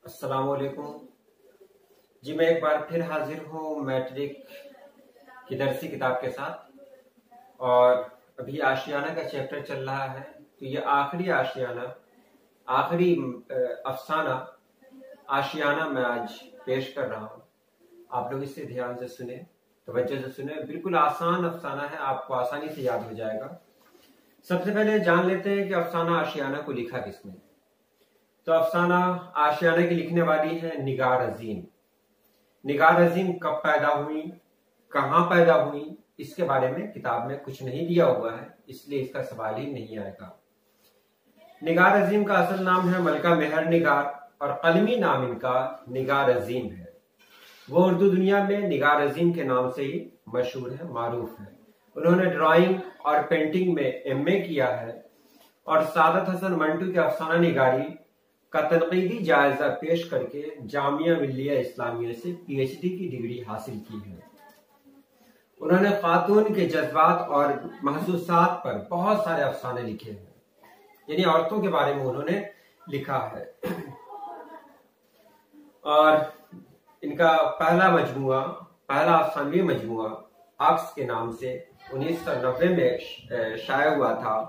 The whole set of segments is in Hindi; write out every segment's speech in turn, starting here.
अस्सलामुअलैकुम जी। मैं एक बार फिर हाजिर हूँ मैट्रिक की दरसी किताब के साथ। और अभी आशियाना का चैप्टर चल रहा है, तो ये आखिरी आशियाना, आखिरी अफसाना आशियाना मैं आज पेश कर रहा हूँ। आप लोग इसे ध्यान से सुने, तवज्जो से सुने। बिल्कुल आसान अफसाना है, आपको आसानी से याद हो जाएगा। सबसे पहले जान लेते हैं कि अफसाना आशियाना को लिखा किसने। तो अफसाना आशियाना की लिखने वाली है निगार अजीम। निगार अजीम कब पैदा हुई, कहाँ पैदा हुई, इसके बारे में किताब में कुछ नहीं दिया हुआ है, इसलिए इसका सवाल ही नहीं आएगा। निगार अजीम का असल नाम है मलका मेहर निगार और कलमी नाम इनका निगार अजीम है। वो उर्दू दुनिया में निगार अजीम के नाम से ही मशहूर है, मारूफ है। उन्होंने ड्राइंग और पेंटिंग में एमए किया है और सादत हसन मंटू के अफसाना निगारी का तनकीदी जायजा पेश करके जामिया मिल्लिया इस्लामिया से पीएचडी की डिग्री हासिल की है। उन्होंने खातून के जज्बात और महसूसात पर बहुत सारे अफसाने लिखे हैं, यानी औरतों के बारे में उन्होंने लिखा है। और इनका पहला अफसानवी मजमुआ अक्स के नाम से 1990 में शाया हुआ था।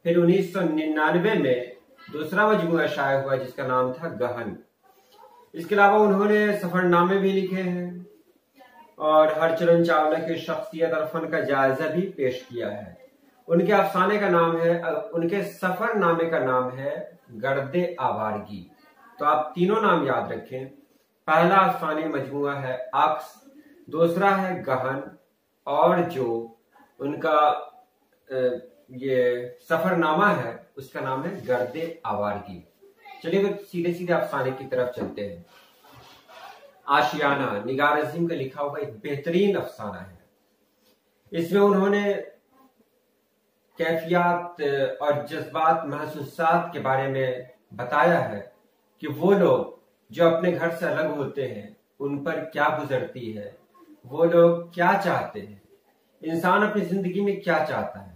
फिर 1999 में दूसरा मजमुआ शाया हुआ जिसका नाम था गहन। इसके अलावा उन्होंने सफरनामे भी लिखे हैं और हरचरण चावला की शख्सियत और फन का जायजा भी पेश किया है। उनके अफसाने का नाम है, उनके सफरनामे का नाम है गर्दे आवारगी। तो आप तीनों नाम याद रखें। पहला अफसाने मजमुआ है अक्स, दूसरा है गहन, और जो उनका ये सफरनामा है उसका नाम है गर्दे आवारगी। चलिए तो सीधे सीधे अफसाने की तरफ चलते हैं। आशियाना निगार अजीम का लिखा हुआ एक बेहतरीन अफसाना है। इसमें उन्होंने कैफियत और जज्बात महसूसात के बारे में बताया है कि वो लोग जो अपने घर से अलग होते हैं उन पर क्या गुजरती है, वो लोग क्या चाहते हैं, इंसान अपनी जिंदगी में क्या चाहता है,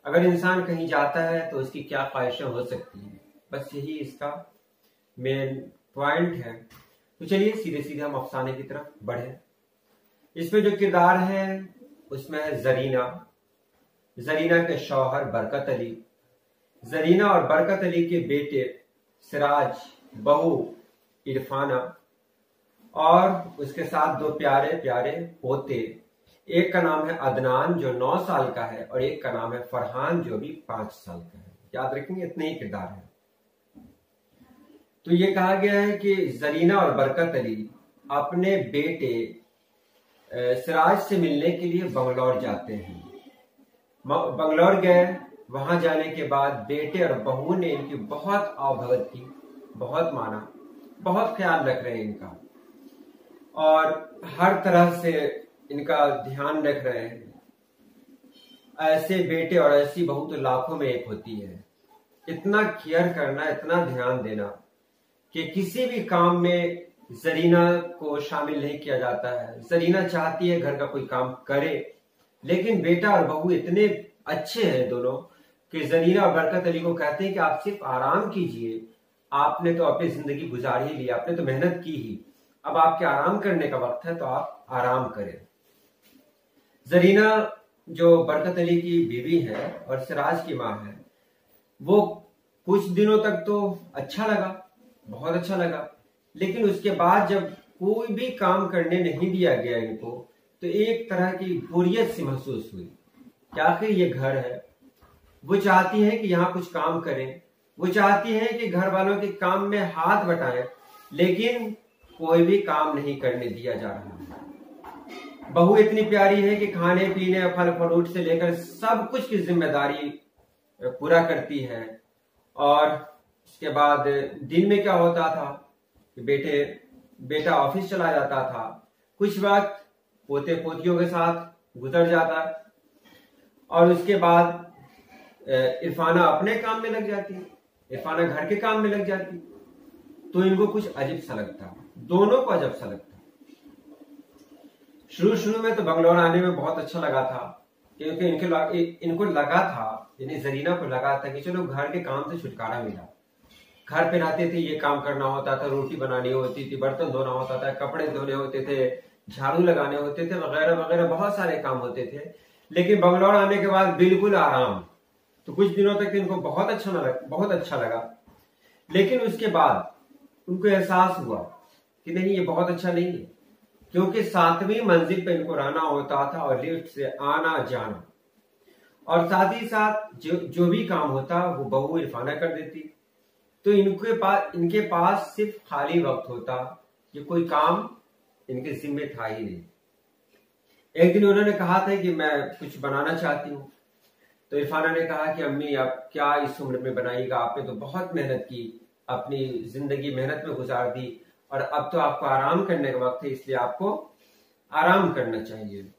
अगर इंसान कहीं जाता है तो उसकी क्या ख्वाहिशें हो सकती हैं। बस यही इसका मेन पॉइंट है। तो चलिए सीधे सीधे हम अफसाने की तरफ बढ़े। इसमें जो किरदार है उसमें है जरीना, जरीना के शौहर बरकत अली, जरीना और बरकत अली के बेटे सिराज, बहू इरफाना, और उसके साथ दो प्यारे प्यारे पोते। एक का नाम है अदनान जो 9 साल का है और एक का नाम है फरहान जो भी 5 साल का है। याद रखेंगे, इतने ही किरदार है। तो ये कहा गया है कि जरीना और बरकत अली अपने बेटे सिराज से मिलने के लिए बंगलौर जाते हैं। बंगलौर गए, वहां जाने के बाद बेटे और बहू ने इनकी बहुत आवभगत की, बहुत माना, बहुत ख्याल रख रहे हैं इनका और हर तरह से इनका ध्यान रख रहे हैं। ऐसे बेटे और ऐसी बहू तो लाखों में एक होती है। इतना केयर करना, इतना ध्यान देना कि किसी भी काम में जरीना को शामिल नहीं किया जाता है। जरीना चाहती है घर का कोई काम करे, लेकिन बेटा और बहू इतने अच्छे हैं दोनों कि जरीना और बरकत अली को कहते हैं कि आप सिर्फ आराम कीजिए, आपने तो अपनी जिंदगी गुजार ही ली, आपने तो मेहनत की ही, अब आपके आराम करने का वक्त है, तो आप आराम करें। जरीना जो बरकत अली की बीवी है और सिराज की माँ है, वो कुछ दिनों तक तो अच्छा लगा, बहुत अच्छा लगा, लेकिन उसके बाद जब कोई भी काम करने नहीं दिया गया इनको, तो एक तरह की बोरियत सी महसूस हुई कि आखिर ये घर है। वो चाहती है कि यहाँ कुछ काम करें, वो चाहती है कि घर वालों के काम में हाथ बटाएं, लेकिन कोई भी काम नहीं करने दिया जा रहा है। बहू इतनी प्यारी है कि खाने पीने, फल फ्रूट से लेकर सब कुछ की जिम्मेदारी पूरा करती है। और इसके बाद दिन में क्या होता था कि बेटा ऑफिस चला जाता था, कुछ वक्त पोते पोतियों के साथ गुजर जाता और उसके बाद इरफाना अपने काम में लग जाती, इरफाना घर के काम में लग जाती। तो इनको कुछ अजीब सा लगता, दोनों को अजब सा लगता। शुरू में तो बंगलौर आने में बहुत अच्छा लगा था, क्योंकि इनको लगा था, यानी जरीना को लगा था कि चलो घर के काम से छुटकारा मिला, घर पे रहते थे, ये काम करना होता था, रोटी बनानी होती थी, बर्तन धोना होता था, कपड़े धोने होते थे, झाड़ू लगाने होते थे, वगैरह वगैरह बहुत सारे काम होते थे। लेकिन बंगलौर आने के बाद बिल्कुल आराम। तो कुछ दिनों तक इनको बहुत अच्छा लगा। लेकिन उसके बाद उनको एहसास हुआ कि नहीं, ये बहुत अच्छा नहीं है, क्योंकि 7वीं मंजिल पे इनको रहना होता था और लिफ्ट से आना जाना, और साथ ही साथ जो भी काम होता वो बहू इरफाना कर देती। तो इनके पास सिर्फ खाली वक्त होता, ये कोई काम इनके जिम्मे था ही नहीं। एक दिन उन्होंने कहा था कि मैं कुछ बनाना चाहती हूँ। तो इरफाना ने कहा कि अम्मी, आप क्या इस उम्र में बनाइएगा, आपने तो बहुत मेहनत की, अपनी जिंदगी मेहनत में गुजार दी, और अब तो आपको आराम करने का वक्त है, इसलिए आपको आराम करना चाहिए।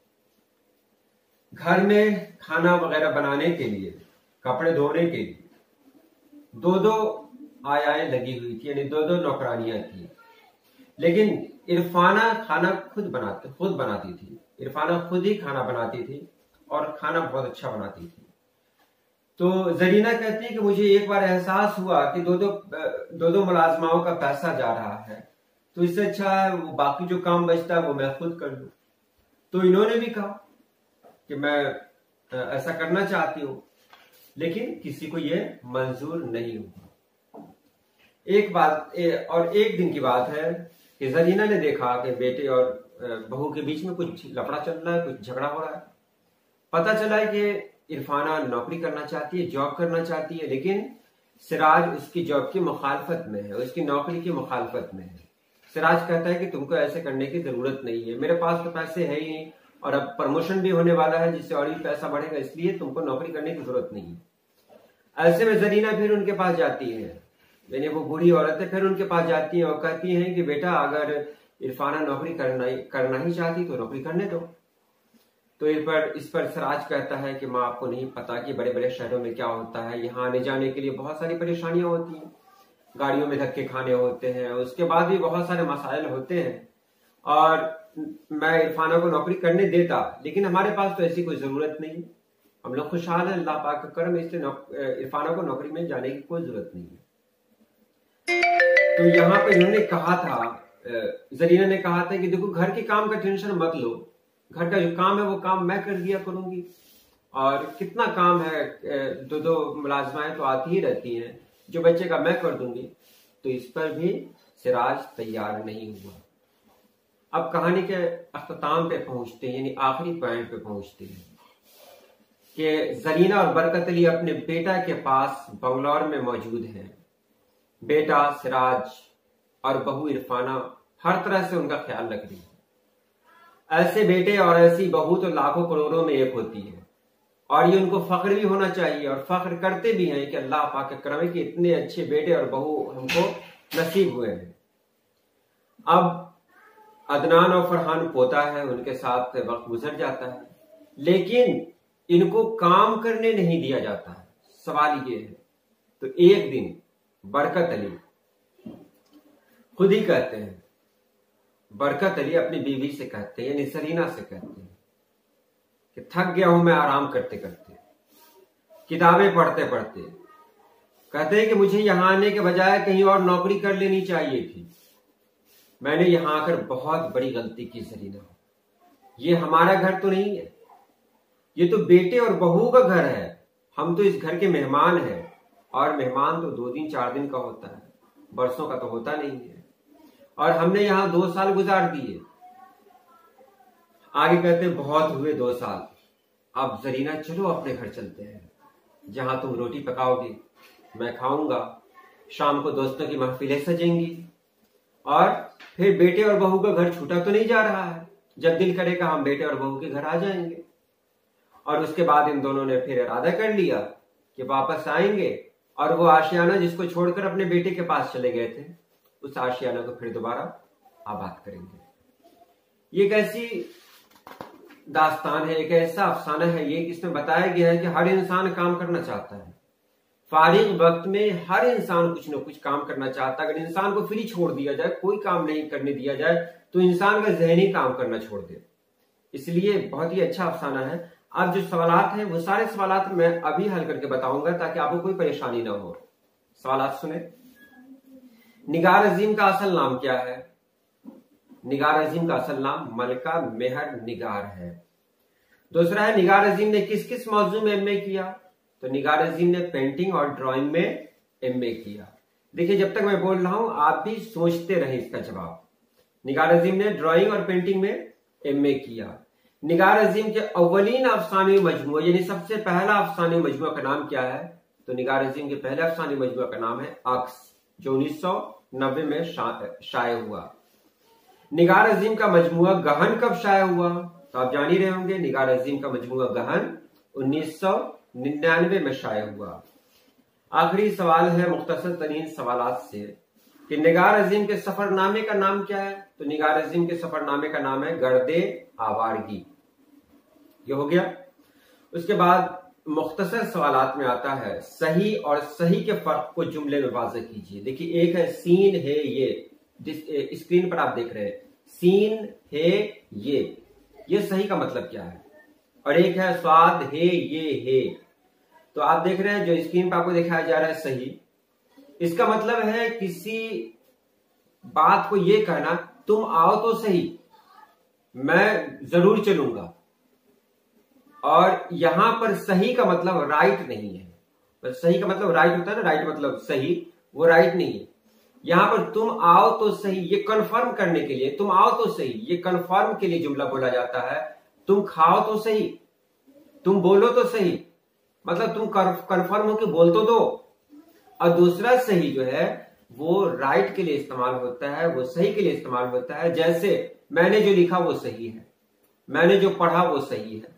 घर में खाना वगैरह बनाने के लिए, कपड़े धोने के लिए 2-2 आयाएं लगी हुई थी, यानी 2-2 नौकरानियां थी। लेकिन इरफाना खाना खुद बनाती थी। इरफाना खुद ही खाना बनाती थी और खाना बहुत अच्छा बनाती थी। तो जरीना कहती है कि मुझे एक बार एहसास हुआ कि 2-2 मुलाजमाओं का पैसा जा रहा है, तो इससे अच्छा है वो बाकी जो काम बचता है वो मैं खुद कर लूं। तो इन्होंने भी कहा कि मैं ऐसा करना चाहती हूं, लेकिन किसी को ये मंजूर नहीं हुआ। एक दिन की बात है कि जरीना ने देखा कि बेटे और बहू के बीच में कुछ लफड़ा चल रहा है, कुछ झगड़ा हो रहा है। पता चला है कि इरफाना नौकरी करना चाहती है, जॉब करना चाहती है, लेकिन सिराज उसकी जॉब की मुखालफत में है, उसकी नौकरी की मुखालफत में है। सिराज कहता है कि तुमको ऐसे करने की जरूरत नहीं है, मेरे पास तो पैसे है ही नहीं, और अब प्रमोशन भी होने वाला है जिससे और भी पैसा बढ़ेगा, इसलिए तुमको नौकरी करने की जरूरत नहीं है। ऐसे में जरीना फिर उनके पास जाती है, यानी वो बूढ़ी औरत है, फिर उनके पास जाती है और कहती है कि बेटा, अगर इरफाना नौकरी करना ही चाहती तो नौकरी करने दो। तो इस पर सिराज कहता है कि माँ, आपको नहीं पता कि बड़े बड़े शहरों में क्या होता है, यहाँ आने जाने के लिए बहुत सारी परेशानियां होती हैं, गाड़ियों में धक्के खाने होते हैं, उसके बाद भी बहुत सारे मसाइल होते हैं, और मैं इरफाना को नौकरी करने देता, लेकिन हमारे पास तो ऐसी कोई जरूरत नहीं, हम लोग खुशहाल हैं, अल्लाह पाक का करम, इसलिए इरफाना को नौकरी में जाने की कोई जरूरत नहीं है। तो यहाँ पे इन्होंने कहा था, जरीना ने कहा था कि देखो, घर के काम का टेंशन मत लो, घर का जो काम है वो काम मैं कर दिया करूंगी, और कितना काम है, 2-2 मुलाजमाएं तो आती ही रहती हैं, जो बच्चे का मैं कर दूंगी। तो इस पर भी सिराज तैयार नहीं हुआ। अब कहानी के अख्ताम पे पहुंचते हैं, यानी आखिरी पॉइंट पे पहुंचते हैं कि जरीना और बरकत अली अपने बेटा के पास बंगलौर में मौजूद हैं। बेटा सिराज और बहू इरफाना हर तरह से उनका ख्याल रख रही है। ऐसे बेटे और ऐसी बहू तो लाखों करोड़ों में एक होती है, और ये उनको फख्र भी होना चाहिए, और फख्र करते भी हैं कि अल्लाह पाक के करम है कि इतने अच्छे बेटे और बहू हमको नसीब हुए हैं। अब अदनान और फरहान पोता है, उनके साथ वक्त गुजर जाता है, लेकिन इनको काम करने नहीं दिया जाता है। सवाल ये है। तो एक दिन बरकत अली खुद ही कहते हैं, बरकत अली अपनी बीवी से कहते हैं, यानी जरीना से कहते हैं कि थक गया हूं मैं आराम करते करते, किताबें पढ़ते पढ़ते। कहते हैं कि मुझे यहां आने के बजाय कहीं और नौकरी कर लेनी चाहिए थी। मैंने यहां आकर बहुत बड़ी गलती की जरीना। ये हमारा घर तो नहीं है, ये तो बेटे और बहू का घर है। हम तो इस घर के मेहमान हैं, और मेहमान तो 2 दिन 4 दिन का होता है, बरसों का तो होता नहीं है, और हमने यहां 2 साल गुजार दिए। आगे कहते हैं बहुत हुए 2 साल, अब जरीना चलो अपने घर चलते हैं, जहां तुम रोटी पकाओगे मैं खाऊंगा, शाम को दोस्तों की महफिलें सजेंगी, और फिर बेटे और बहू का घर छूटा तो नहीं जा रहा है, जब दिल करेगा हम बेटे और बहू के घर आ जाएंगे। और उसके बाद इन दोनों ने फिर इरादा कर लिया कि वापस आएंगे, और वो आशियाना जिसको छोड़कर अपने बेटे के पास चले गए थे, उस आशियाना को फिर दोबारा आबाद करेंगे। ये एक ऐसी दास्तान है, एक ऐसा अफसाना है ये, इसमें बताया गया है कि हर इंसान काम करना चाहता है, फारिग वक्त में हर इंसान कुछ न कुछ काम करना चाहता है। अगर इंसान को फ्री छोड़ दिया जाए, कोई काम नहीं करने दिया जाए, तो इंसान का ज़हनी काम करना छोड़ दे। इसलिए बहुत ही अच्छा अफसाना है। अब जो सवालात हैं वो सारे सवालात मैं अभी हल करके बताऊंगा, ताकि आपको कोई परेशानी ना हो। सवालात सुने। निगार अजीम का असल नाम क्या है? निगार अजीम का असल नाम मलका मेहर निगार है। दूसरा है, निगार अजीम ने किस किस मौजू में एमए किया? तो निगार अजीम ने पेंटिंग और ड्राइंग में एमए किया। देखिए, जब तक मैं बोल रहा हूं आप भी सोचते रहे इसका जवाब। निगार अजीम ने ड्राइंग और पेंटिंग में एमए किया। निगार अजीम के अव्वलीन अफसाने मजमू यानी सबसे पहला अफसाने मजमू का नाम क्या है? तो निगार अजीम के पहले अफसाने मजमू का नाम है अक्स, जो 1990 में शाये हुआ। निगार अजीम का मजमुआ गहन कब शाया हुआ? तो आप जान ही रहे होंगे, निगार अजीम का मजमुआ गहन 1999 में शाया हुआ। आखिरी सवाल है मुख्तसर तरीन सवालात से कि निगार अजीम के सफरनामे का नाम क्या है? तो निगार अजीम के सफरनामे का नाम है गर्दे आवारगी। ये हो गया। उसके बाद मुख्तसर सवालात में आता है सही और सही के फर्क को जुमले में वाज़ेह कीजिए। देखिए, एक है सीन है ये, जिस स्क्रीन पर आप देख रहे हैं, सीन है ये सही का मतलब क्या है? और एक है स्वाद है ये है। तो आप देख रहे हैं जो स्क्रीन पर आपको दिखाया जा रहा है सही, इसका मतलब है किसी बात को ये कहना तुम आओ तो सही, मैं जरूर चलूंगा। और यहां पर सही का मतलब राइट नहीं है। बस सही का मतलब राइट होता है ना, राइट मतलब सही, वो राइट नहीं है। यहां पर तुम आओ तो सही, ये कंफर्म करने के लिए, तुम आओ तो सही, ये कंफर्म के लिए जुमला बोला जाता है। तुम खाओ तो सही, तुम बोलो तो सही, मतलब तुम कंफर्म हो कि बोल तो दो। और दूसरा सही जो है वो राइट के लिए इस्तेमाल होता है, वो सही के लिए इस्तेमाल होता है। जैसे मैंने जो लिखा वो सही है, मैंने जो पढ़ा वो सही है।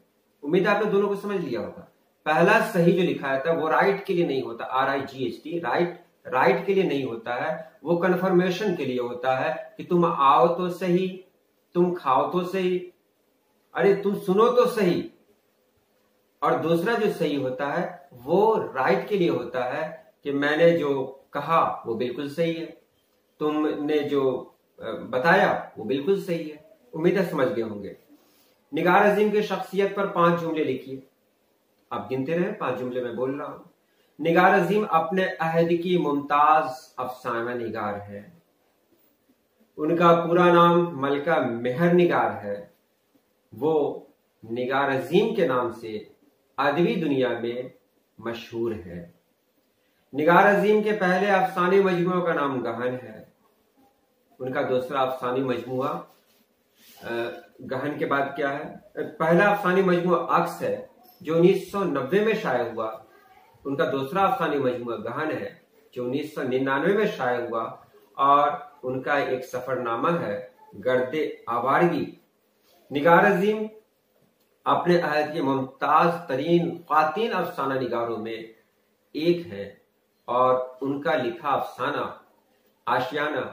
उम्मीद है आपने दोनों को समझ लिया होगा। पहला सही जो लिखा जाता है वो राइट के लिए नहीं होता, RIGHT, राइट के लिए नहीं होता है, वो कंफर्मेशन के लिए होता है कि तुम आओ तो सही, तुम खाओ तो सही, अरे तुम सुनो तो सही। और दूसरा जो सही होता है वो राइट के लिए होता है कि मैंने जो कहा वो बिल्कुल सही है, तुमने जो बताया वो बिल्कुल सही है। उम्मीद है समझ गए होंगे। निगार अजीम की शख्सियत पर 5 जुमले लिखिए। आप गिनते रहे, 5 जुमले मैं बोल रहा हूं। निगार अजीम अपने अहद की मुमताज अफसाना निगार है। उनका पूरा नाम मलका मेहर निगार है। वो निगार अजीम के नाम से अदबी दुनिया में मशहूर है। निगार अजीम के पहले अफसाने मजमुआ का नाम गहन है। उनका दूसरा अफसानी मजमुआ गहन के बाद क्या है? पहला अफसानी मजमुआ अक्स है जो 1990 में शाया हुआ। उनका दूसरा अफसानी मजमुआ गहन है जो 1999 में शाया हुआ। और उनका एक सफरनामा है गर्दे आवारगी। निगार अजीम अपने अहद के मुमताज तरीन ख्वातीन अफसाना निगारों में एक है और उनका लिखा अफसाना आशियाना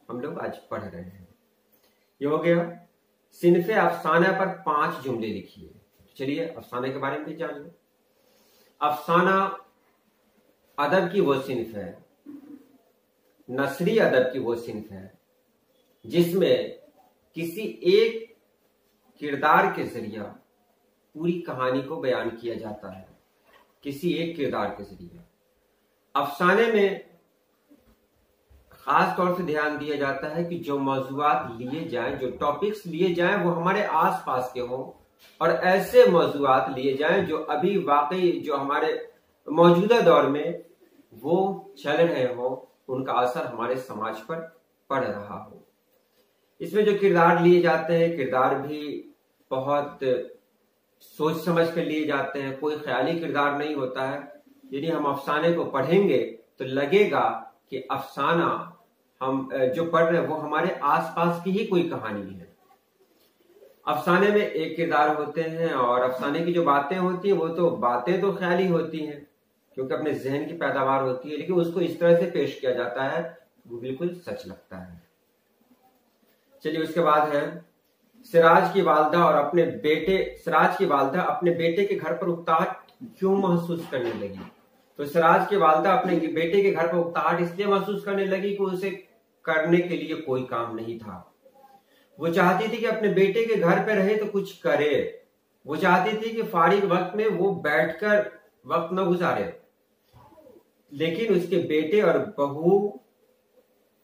हम लोग आज पढ़ रहे हैं। ये हो गया। सिनफे अफसाना पर 5 जुमले लिखिए। चलिए अफसाने के बारे में भी जान लो। अफसाना अदब की वो सिनफ है, नसरी अदब की वो सिनफ है जिसमें किसी एक किरदार के जरिया पूरी कहानी को बयान किया जाता है। किसी एक किरदार के जरिए अफसाने में खास तौर से ध्यान दिया जाता है कि जो मौजूआत लिए जाएं, जो टॉपिक्स लिए जाएं वो हमारे आसपास के हों और ऐसे मौजूआत लिए जाएं जो अभी वाकई जो हमारे मौजूदा दौर में वो चल रहे हों, उनका असर हमारे समाज पर पड़ रहा हो। इसमें जो किरदार लिए जाते हैं, किरदार भी बहुत सोच समझ कर लिए जाते हैं, कोई ख्याली किरदार नहीं होता है। यदि हम अफसाने को पढ़ेंगे तो लगेगा कि अफसाना हम जो पढ़ रहे हैं वो हमारे आसपास की ही कोई कहानी है। अफसाने में एक किरदार होते हैं और अफसाने की जो बातें होती हैं वो तो बातें तो ख्याली होती हैं क्योंकि अपने जहन की पैदावार होती है, लेकिन उसको इस तरह से पेश किया जाता है वो बिल्कुल सच लगता है। चलिए उसके बाद है सिराज की वालदा अपने बेटे के घर पर उकताहट क्यों महसूस करने लगी? तो सिराज की वालदा अपने बेटे के घर पर उकताहट इसलिए महसूस करने लगी कि उसे करने के लिए कोई काम नहीं था। वो चाहती थी कि अपने बेटे के घर पे रहे तो कुछ करे। वो चाहती थी कि फारिग वक्त में वो बैठकर वक्त न गुजारे, लेकिन उसके बेटे और बहू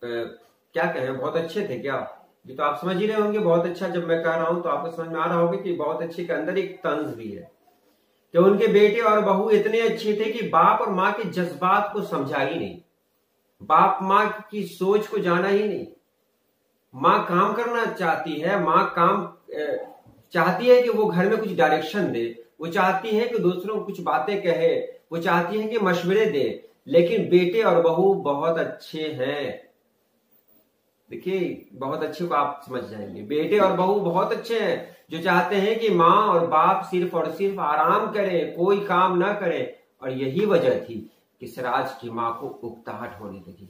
क्या कहें, बहुत अच्छे थे क्या? ये तो आप समझ ही रहे होंगे बहुत अच्छा। जब मैं कह रहा हूं तो आपको समझ में आ रहा होगा कि बहुत अच्छे के अंदर एक तंज भी है कि उनके बेटे और बहू इतने अच्छे थे कि बाप और माँ के जज्बात को समझा ही नहीं, बाप माँ की सोच को जाना ही नहीं। माँ काम करना चाहती है, माँ काम चाहती है कि वो घर में कुछ डायरेक्शन दे, वो चाहती है कि दूसरों को कुछ बातें कहे, वो चाहती है कि मशवरे दे, लेकिन बेटे और बहू बहुत अच्छे हैं। देखिए बहुत अच्छे को आप समझ जाएंगे, बेटे और बहू बहुत अच्छे हैं जो चाहते हैं कि माँ और बाप सिर्फ और सिर्फ आराम करें, कोई काम ना करें। और यही वजह थी कि सिराज की माँ को उकताहट होने लगी।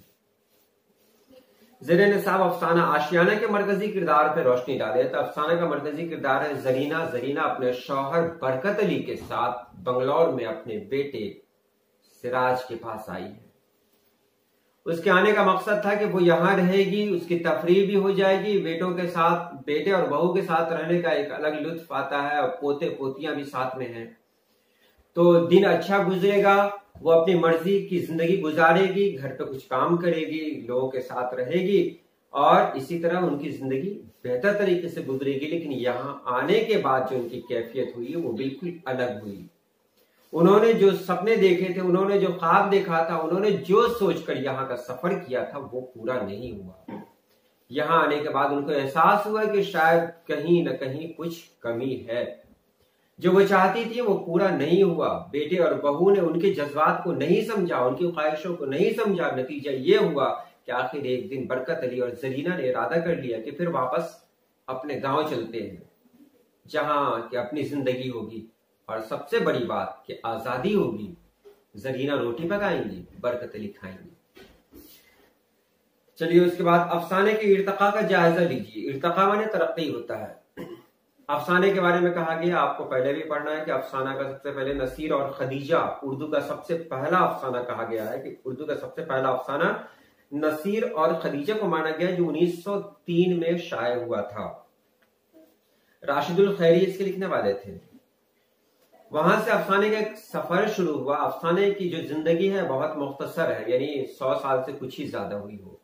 ज़ेरे निसाब अफसाना आशियाना के मरकजी किरदार पर रोशनी डाले तो अफसाना का मरकजी किरदार है जरीना। जरीना अपने शौहर बरकत अली के साथ बंगलौर में अपने बेटे सिराज के पास आई है। उसके आने का मकसद था कि वो यहाँ रहेगी, उसकी तफरीह भी हो जाएगी, बेटों के साथ, बेटे और बहू के साथ रहने का एक अलग लुत्फ आता है, और पोते पोतियां भी साथ में हैं, तो दिन अच्छा गुजरेगा। वो अपनी मर्जी की जिंदगी गुजारेगी, घर पे कुछ काम करेगी, लोगों के साथ रहेगी, और इसी तरह उनकी जिंदगी बेहतर तरीके से गुजरेगी। लेकिन यहाँ आने के बाद जो उनकी कैफियत हुई वो बिल्कुल अलग हुई। उन्होंने जो सपने देखे थे, उन्होंने जो ख्वाब देखा था, उन्होंने जो सोचकर यहाँ का सफर किया था वो पूरा नहीं हुआ। यहाँ आने के बाद उनको एहसास हुआ कि शायद कहीं न कहीं कुछ कमी है, जो वो चाहती थी वो पूरा नहीं हुआ। बेटे और बहू ने उनके जज्बात को नहीं समझा, उनकी ख्वाहिशों को नहीं समझा। नतीजा ये हुआ कि आखिर एक दिन बरकत अली और जरीना ने इरादा कर लिया कि फिर वापस अपने गांव चलते हैं, जहां कि अपनी जिंदगी होगी और सबसे बड़ी बात कि आजादी होगी। जरीना रोटी पकाएंगी, बरकत अली खाएंगे। चलिए उसके बाद अफसाने के इर्तका का जायजा लीजिए। इर्तका माने तरक्की होता है। अफसाने के बारे में कहा गया, आपको पहले भी पढ़ना है कि अफसाना का सबसे पहले नसीर और खदीजा, उर्दू का सबसे पहला अफसाना कहा गया है कि उर्दू का सबसे पहला अफसाना नसीर और खदीजा को माना गया, जो 1903 में शाये हुआ था। राशिदुल खैरी इसके लिखने वाले थे। वहां से अफसाने का एक सफर शुरू हुआ। अफसाने की जो जिंदगी है बहुत मुख्तसर है, यानी 100 साल से कुछ ही ज्यादा हुई हो।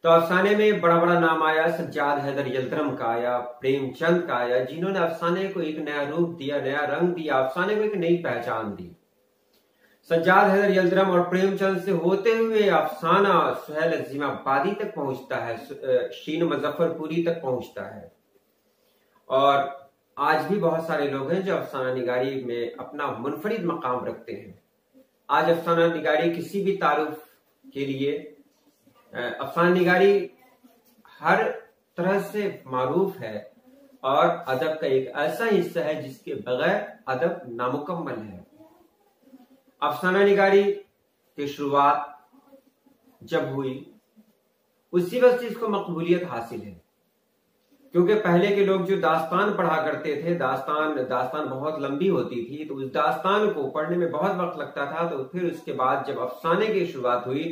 तो अफसाने में बड़ा बड़ा नाम आया, सज्जाद हैदर यल्दरम का आया, प्रेमचंद का आया, जिन्होंने अफसाने को एक नया रूप दिया, नया रंग दिया, अफसाने को एक नई पहचान दी। सज्जाद हैदर यल्दरम और प्रेमचंद से होते हुए अफसाना सुहेल अजीमाबादी तक पहुंचता है, शीन मुजफ्फरपुरी तक पहुंचता है। और आज भी बहुत सारे लोग हैं जो अफसाना निगारी में अपना मुनफरिद मकाम रखते हैं। आज अफसाना निगारी किसी भी तारुफ के लिए, अफसाना निगारी हर तरह से मारूफ है और अदब का एक ऐसा हिस्सा है जिसके बगैर अदब नामुकम्मल है। अफसाना निगारी की शुरुआत जब हुई उसी वक्त इसको मकबूलियत हासिल है, क्योंकि पहले के लोग जो दास्तान पढ़ा करते थे, दास्तान बहुत लंबी होती थी, तो उस दास्तान को पढ़ने में बहुत वक्त लगता था। तो फिर उसके बाद जब अफसाने की शुरुआत हुई,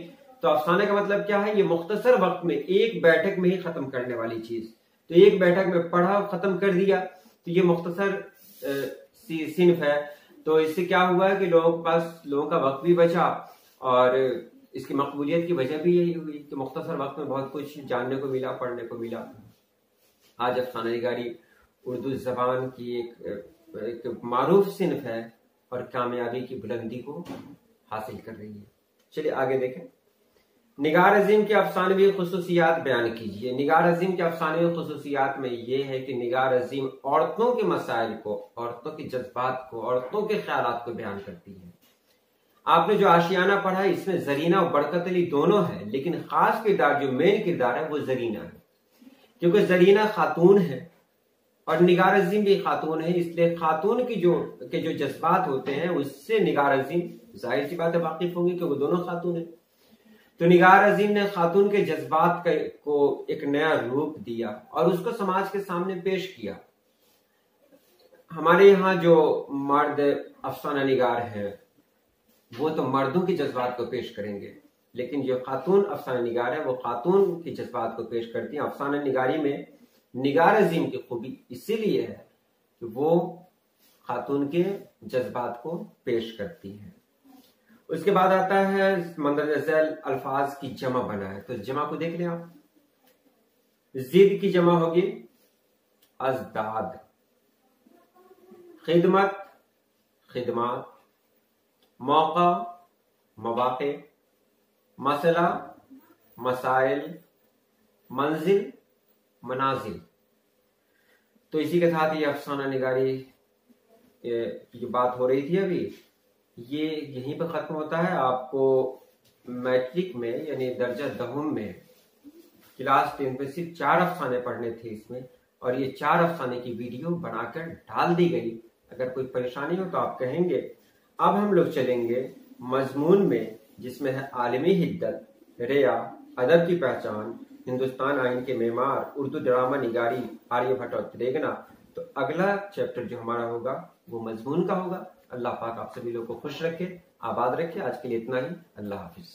तो अफसाने का मतलब क्या है, ये मुख्तसर वक्त में एक बैठक में ही खत्म करने वाली चीज। तो एक बैठक में पढ़ा खत्म कर दिया, तो ये मुख्तसर सिन्फ है। तो इससे क्या हुआ कि लोगों के पास, लोगों का वक्त भी बचा, और इसकी मकबूलियत की वजह भी यही हुई कि मुख्तसर वक्त में बहुत कुछ जानने को मिला, पढ़ने को मिला। आज अफसाना निगारी उर्दू जबान की एक मारूफ सिन्फ है और कामयाबी की बुलंदी को हासिल कर रही है। चलिए आगे देखें। निगार अजीम के अफसानवी खुसूसियात बयान कीजिए। निगार अजीम के अफसानवी खुसूसियात में यह है कि निगार अजीम औरतों के मसाइल को, औरतों के जज्बात को, औरतों के ख्यालात को बयान करती है। आपने जो आशियाना पढ़ा है इसमें जरीना और बरकत अली दोनों है, लेकिन खास किरदार, जो मेन किरदार है वो जरीना है, क्योंकि जरीना खातून है और निगार अजीम भी खातून है। इसलिए खातून की जो जज्बात होते हैं उससे निगार अजीम जाहिर सी बात है वाकिफ होंगे, क्योंकि दोनों खातून है। तो निगार अजीम ने खातून के जज्बात को एक नया रूप दिया और उसको समाज के सामने पेश किया। हमारे यहाँ जो मर्द अफसाना निगार है वो तो मर्दों के जज्बात को पेश करेंगे, लेकिन जो खातून अफसाना निगार है वो खातून के जज्बात को पेश करती हैं। अफसाना निगारी में निगार अजीम की खूबी इसीलिए है कि वो खातून के जज्बात को पेश करती है। उसके बाद आता है मंदरजा झैल अल्फाज की जमा बना है, तो जमा को देख लें आप। जिद की जमा होगी अजदाद, खिदमत खिदमात, मौका मवाक़े, मसला मसाइल, मंजिल मनाजिल। तो इसी के साथ ये अफसाना निगारी की जो बात हो रही थी अभी, ये यहीं पर खत्म होता है। आपको मैट्रिक में यानी दर्जा दहुम में क्लास 10 में सिर्फ 4 अफसाने पढ़ने थे इसमें, और ये 4 अफसाने की वीडियो बनाकर डाल दी गई। अगर कोई परेशानी हो तो आप कहेंगे। अब हम लोग चलेंगे मजमून में, जिसमें है आलमी हिद्दत, रिया, अदब की पहचान, हिंदुस्तान आइन के मेमार, उर्दू ड्रामा निगारी, आर्यभट्ट और त्रेगना। तो अगला चैप्टर जो हमारा होगा वो मजमून का होगा। अल्लाह पाक आप सभी लोग को खुश रखे, आबाद रखे। आज के लिए इतना ही। अल्लाह हाफिज।